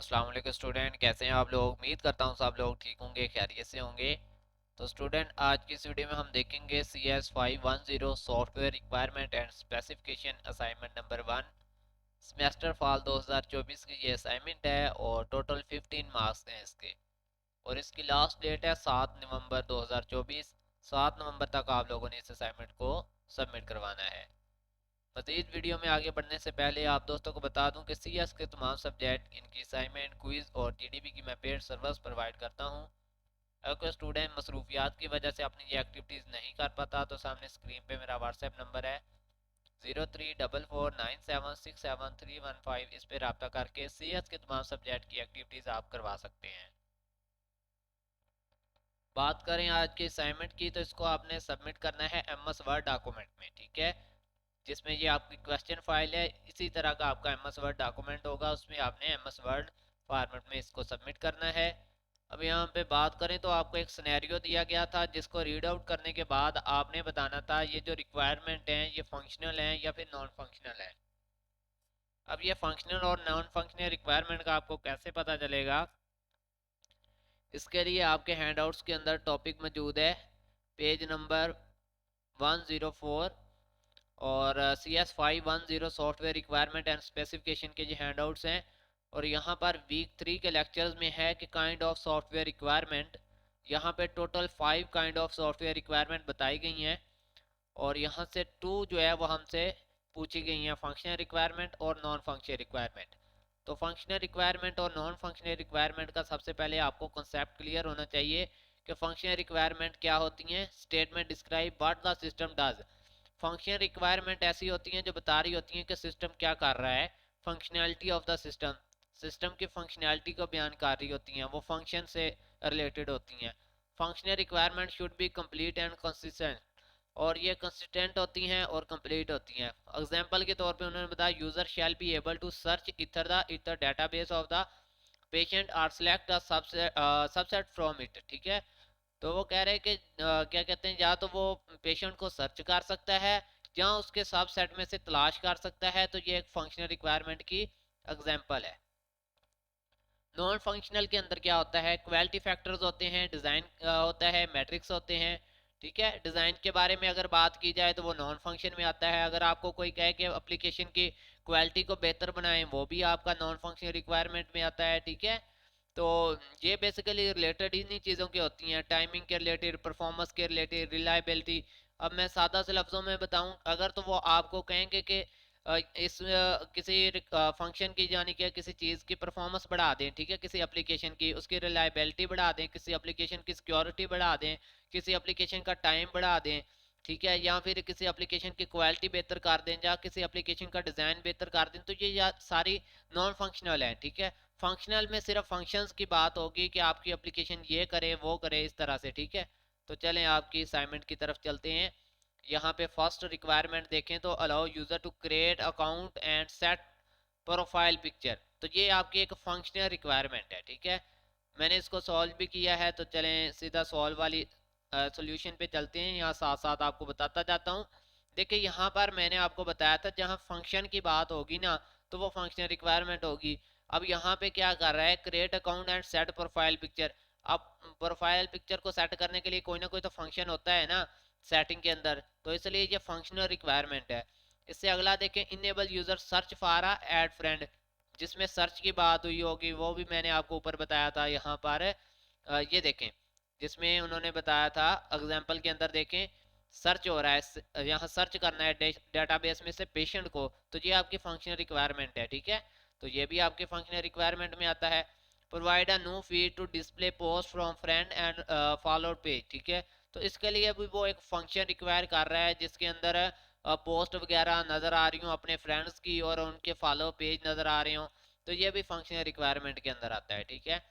अस्सलाम वालेकुम स्टूडेंट, कैसे हैं आप लोग। उम्मीद करता हूँ सब लोग ठीक होंगे, खैरियत से होंगे। तो स्टूडेंट, आज की इस वीडियो में हम देखेंगे CS510 software requirement and specification assignment number 1 semester fall 2024 की ये असाइनमेंट है और टोटल 15 मार्क्स हैं इसके। और इसकी लास्ट डेट है 7 नवंबर 2024। 7 नवंबर तक आप लोगों ने इस असाइनमेंट को सबमिट करवाना है। मजीद वीडियो में आगे बढ़ने से पहले आप दोस्तों को बता दूं कि CS के तमाम सब्जेक्ट, इनकी असाइनमेंट, क्विज और TDP की मैं पेड सर्विस प्रोवाइड करता हूं। अगर कोई स्टूडेंट मसरूफियात की वजह से अपनी ये एक्टिविटीज़ नहीं कर पाता तो सामने स्क्रीन पे मेरा व्हाट्सएप नंबर है 034497673115। इस पर रब्ता करके CS के तमाम सब्जेक्ट की एक्टिविटीज़ आप करवा सकते हैं। बात करें आज के असाइनमेंट की, तो इसको आपने सबमिट करना है MS वर्ड डॉक्यूमेंट में, ठीक है, जिसमें ये आपकी क्वेश्चन फाइल है। इसी तरह का आपका MS वर्ड डॉक्यूमेंट होगा, उसमें आपने MS वर्ड फॉर्मेट में इसको सबमिट करना है। अब यहाँ पे बात करें तो आपको एक सिनेरियो दिया गया था जिसको रीड आउट करने के बाद आपने बताना था ये जो रिक्वायरमेंट हैं ये फंक्शनल हैं या फिर नॉन फंक्शनल है। अब ये फंक्शनल और नॉन फंक्शनल रिक्वायरमेंट का आपको कैसे पता चलेगा, इसके लिए आपके हैंडआउट्स के अंदर टॉपिक मौजूद है, पेज नंबर 104 और CS510 software requirement and specification के जो हैंडआउट्स हैं। और यहाँ पर वीक 3 के लेक्चर्स में है कि काइंड ऑफ सॉफ्टवेयर रिक्वायरमेंट, यहाँ पे total 5 kind of software requirement बताई गई हैं और यहाँ से 2 जो है वो हमसे पूछी गई हैं, फंक्शनल रिक्वायरमेंट और नॉन फंक्शनल रिक्वायरमेंट। तो फंक्शनल रिक्वायरमेंट और नॉन फंक्शनल रिक्वायरमेंट का सबसे पहले आपको कॉन्सेप्ट क्लियर होना चाहिए कि फंक्शनल रिक्वायरमेंट क्या होती हैं। Statement describe what the system does. Functional requirement ऐसी होती हैं जो बता रही होती हैं कि सिस्टम क्या कर रहा है। Functionality of the system, system की फंक्शनैलिटी को बयान कर रही होती हैं, वो फंक्शन से रिलेटेड होती हैं। Functional requirement should be complete and consistent, और ये कंसिस्टेंट होती हैं और कंप्लीट होती हैं। एग्जांपल के तौर पे उन्होंने बताया user shall be able to search either database of the patient और select a subset from it, ठीक है। तो वो कह रहे हैं कि क्या कहते हैं, या तो वो पेशेंट को सर्च कर सकता है या उसके सबसेट में से तलाश कर सकता है। तो ये एक फंक्शनल रिक्वायरमेंट की एग्जांपल है। नॉन फंक्शनल के अंदर क्या होता है, क्वालिटी फैक्टर्स होते हैं, डिज़ाइन होता है, मैट्रिक्स होते हैं, ठीक है। डिज़ाइन के बारे में अगर बात की जाए तो वो नॉन फंक्शन में आता है। अगर आपको कोई कहे कि एप्लीकेशन की क्वालिटी को बेहतर बनाएं, वो भी आपका नॉन फंक्शनल रिक्वायरमेंट में आता है, ठीक है। तो ये बेसिकली रिलेटेड इन्हीं चीज़ों की होती हैं, टाइमिंग के रिलेटेड, परफॉर्मेंस के रिलेटेड, रिलायबिलिटी। अब मैं सादा से लफ्ज़ों में बताऊं, अगर तो वो आपको कहेंगे कि इस किसी फंक्शन की यानी कि किसी चीज़ की परफॉर्मेंस बढ़ा दें, ठीक है, किसी एप्लीकेशन की उसकी रिलायबिलिटी बढ़ा दें, किसी एप्लीकेशन की सिक्योरिटी बढ़ा दें, किसी एप्लीकेशन का टाइम बढ़ा दें, ठीक है, या फिर किसी एप्लीकेशन की क्वालिटी बेहतर कर दें या किसी एप्लीकेशन का डिज़ाइन बेहतर कर दें, तो ये सारी नॉन फंक्शनल है, ठीक है। फंक्शनल में सिर्फ फंक्शंस की बात होगी कि आपकी एप्लीकेशन ये करे वो करे, इस तरह से, ठीक है। तो चलें आपकी असाइनमेंट की तरफ चलते हैं। यहाँ पे फर्स्ट रिक्वायरमेंट देखें तो allow user to create account and set profile picture. तो ये आपकी एक फंक्शनल रिक्वायरमेंट है, ठीक है। मैंने इसको सॉल्व भी किया है, तो चलें सीधा सॉल्व वाली सॉल्यूशन पे चलते हैं। यहाँ साथ साथ आपको बताता जाता हूँ। देखिए यहाँ पर मैंने आपको बताया था जहाँ फंक्शन की बात होगी ना तो वो फंक्शनल रिक्वायरमेंट होगी। अब यहाँ पे क्या कर रहा है, create account and set profile picture. अब प्रोफाइल पिक्चर को सेट करने के लिए कोई ना कोई तो फंक्शन होता है ना सेटिंग के अंदर, तो इसलिए ये फंक्शनल रिक्वायरमेंट है। इससे अगला देखें, enable user search for a add friend, जिसमें सर्च की बात हुई होगी, वो भी मैंने आपको ऊपर बताया था। यहाँ पर ये देखें जिसमें उन्होंने बताया था एग्जाम्पल के अंदर, देखें सर्च हो रहा है, यहाँ सर्च करना है डेटाबेस में से पेशेंट को, तो ये आपकी फंक्शनल रिक्वायरमेंट है, ठीक है। तो ये भी आपके फंक्शनल रिक्वायरमेंट में आता है। Provide a new feed to display post from friend and followed page, ठीक है। तो इसके लिए भी वो एक फंक्शन रिक्वायर कर रहा है जिसके अंदर पोस्ट वगैरह नज़र आ रही हूँ अपने फ्रेंड्स की और उनके फॉलो पेज नज़र आ रहे हो, तो ये भी फंक्शनल रिक्वायरमेंट के अंदर आता है, ठीक है।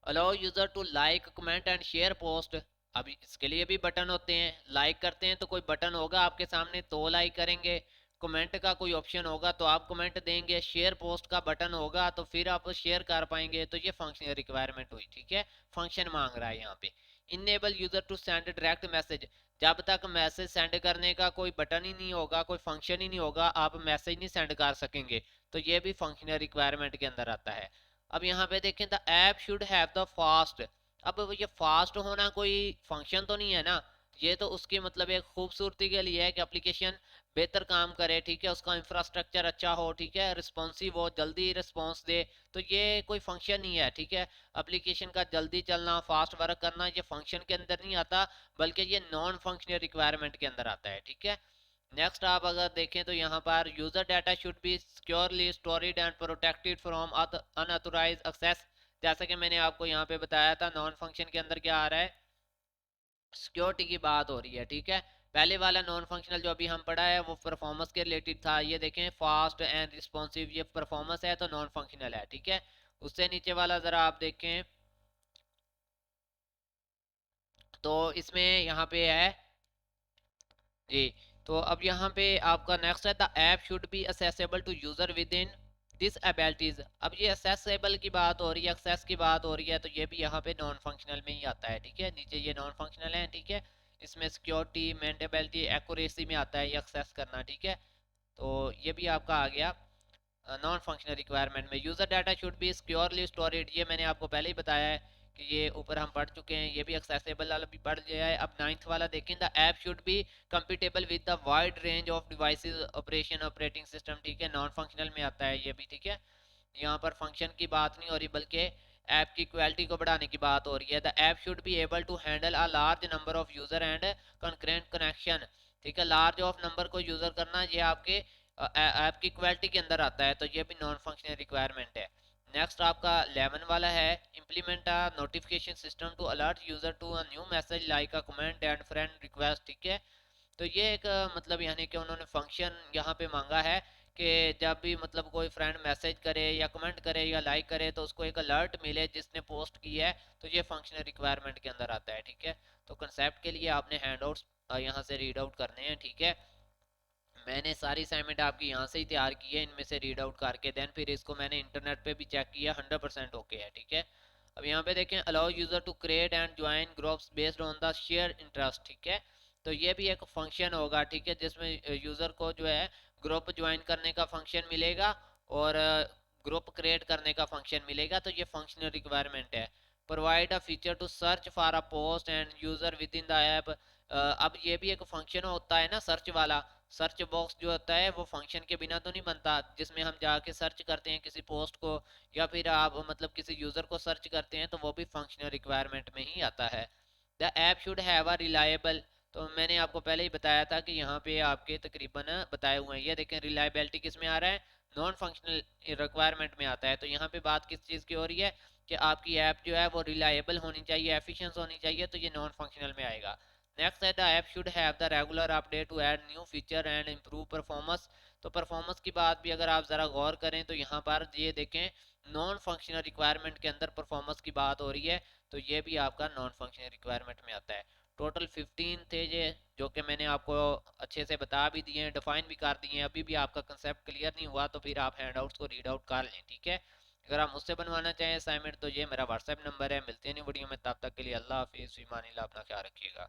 Allow user to like comment and share post. अब इसके लिए भी बटन होते हैं, लाइक करते हैं तो कोई बटन होगा आपके सामने तो लाइक करेंगे, कमेंट का कोई ऑप्शन होगा तो आप कमेंट देंगे, शेयर पोस्ट का बटन होगा तो फिर आप शेयर कर पाएंगे। तो ये फंक्शनल रिक्वायरमेंट हुई, ठीक है। फंक्शन मांग रहा है यहाँ पे। Enable user to send direct message, जब तक मैसेज सेंड करने का कोई बटन ही नहीं होगा, कोई फंक्शन ही नहीं होगा, आप मैसेज नहीं सेंड कर सकेंगे। तो ये भी फंक्शनल रिक्वायरमेंट के अंदर आता है। अब यहाँ पे देखें the app should have the fast. अब ये फास्ट होना कोई फंक्शन तो नहीं है ना, ये तो उसकी मतलब एक खूबसूरती के लिए है कि एप्लीकेशन बेहतर काम करे, ठीक है, उसका इंफ्रास्ट्रक्चर अच्छा हो, ठीक है, रिस्पॉन्सिव हो, जल्दी रिस्पॉन्स दे। तो ये कोई फंक्शन नहीं है, ठीक है। एप्लीकेशन का जल्दी चलना, फास्ट वर्क करना, ये फंक्शन के अंदर नहीं आता, बल्कि ये नॉन फंक्शनल रिक्वायरमेंट के अंदर आता है, ठीक है। नेक्स्ट आप अगर देखें तो यहाँ पर user data should be securely stored and protected from unauthorised access. जैसा कि मैंने आपको यहाँ पे बताया था, नॉन फंक्शन के अंदर क्या आ रहा है, सिक्योरिटी की बात हो रही है, ठीक है। पहले वाला नॉन फंक्शनल जो अभी हम पढ़ा है वो परफॉर्मेंस के रिलेटेड था, ये देखें फास्ट एंड रिस्पॉन्सिव, ये परफॉर्मेंस है तो नॉन फंक्शनल है, ठीक है। उससे नीचे वाला जरा आप देखें तो इसमें यहाँ पे है जी। तो अब यहाँ पे आपका नेक्स्ट है the app should be accessible to user within this abilities. अब ये असेसेबल की बात हो रही है, एक्सेस की बात हो रही है, तो ये भी यहाँ पे नॉन फंक्शनल में ही आता है, ठीक है। नीचे ये नॉन फंक्शनल है, ठीक है। इसमें सिक्योरिटी, मेंटेबिलिटी, एक्यूरेसी में आता है ये एक्सेस करना, ठीक है। तो ये भी आपका आ गया नॉन फंक्शनल रिक्वायरमेंट में। User data should be securely storeyed, ये मैंने आपको पहले ही बताया है कि ये ऊपर हम पढ़ चुके हैं, ये भी एक्सेसिबल वाला भी पढ़ लिया है। अब नाइन्थ वाला देखें the app should B compatible with the wide range of devices operation operating system, ठीक है, नॉन फंक्शनल में आता है ये भी, ठीक है। यहाँ पर फंक्शन की बात नहीं हो रही बल्कि ऐप की क्वालिटी को बढ़ाने की बात हो रही है। The app should be able to handle a large number of user and concurrent connection, ठीक है। लार्ज ऑफ नंबर को यूजर करना ये आपके ऐप की क्वालिटी के अंदर आता है, तो ये भी नॉन फंक्शनल रिक्वायरमेंट है। नेक्स्ट आपका 11 वाला है implement a notification system to alert user to a new message like a comment and friend request, ठीक है। तो ये एक मतलब यानी कि उन्होंने फंक्शन यहाँ पे मांगा है कि जब भी मतलब कोई फ्रेंड मैसेज करे या कमेंट करे या लाइक करे तो उसको एक अलर्ट मिले जिसने पोस्ट की है, तो ये फंक्शनल रिक्वायरमेंट के अंदर आता है, ठीक है। तो कंसेप्ट के लिए आपने हैंडआउट्स यहाँ से रीड आउट करने हैं, ठीक है। मैंने सारी असाइनमेंट आपकी यहाँ से ही तैयार की है, इनमें से रीड आउट करके देन फिर इसको मैंने इंटरनेट पे भी चेक किया, 100% ओके है, ठीक है। अब यहाँ पे देखें allow user to create and join groups based on the share interest, ठीक है। तो ये भी एक फंक्शन होगा, ठीक है, जिसमें यूजर को जो है ग्रुप ज्वाइन करने का फंक्शन मिलेगा और ग्रुप क्रिएट करने का फंक्शन मिलेगा, तो ये फंक्शनल रिक्वायरमेंट है। Provide a feature to search for a post and user within the app. अब ये भी एक फंक्शन होता है ना सर्च वाला, सर्च बॉक्स जो होता है वो फंक्शन के बिना तो नहीं बनता, जिसमें हम जाके सर्च करते हैं किसी पोस्ट को या फिर आप मतलब किसी यूजर को सर्च करते हैं, तो वो भी फंक्शनल रिक्वायरमेंट में ही आता है। The app should have a reliable, तो मैंने आपको पहले ही बताया था कि यहाँ पे आपके तकरीबन बताए हुए हैं। ये देखें रिलायबिलिटी किस में आ रहा है, नॉन फंक्शनल रिक्वायरमेंट में आता है। तो यहाँ पे बात किस चीज़ की हो रही है कि आपकी ऐप जो है वो रिलायबल होनी चाहिए, एफिशिएंट होनी चाहिए, तो ये नॉन फंक्शनल में आएगा। नेक्स्ट है the app should have the regular update to add new feature and improve performance. तो परफॉर्मेंस की बात भी अगर आप ज़रा गौर करें तो यहाँ पर ये देखें नॉन फंक्शनल रिक्वायरमेंट के अंदर परफॉर्मेंस की बात हो रही है, तो ये भी आपका नॉन फंक्शनल रिक्वायरमेंट में आता है। टोटल 15 थे ये, जो कि मैंने आपको अच्छे से बता भी दिए हैं, डिफाइन भी कर दिए हैं। अभी भी आपका कंसेप्ट क्लियर नहीं हुआ तो फिर आप हैंड आउट्स को रीड आउट कर लें, ठीक है। अगर आप मुझसे बनवाना चाहें असाइनमेंट तो ये मेरा व्हाट्सएप नंबर है। मिलते हैं वीडियो में, तब तक के लिए अल्लाह हाफिज़, फ़ी अमान अल्लाह, अपना ख्याल रखिएगा।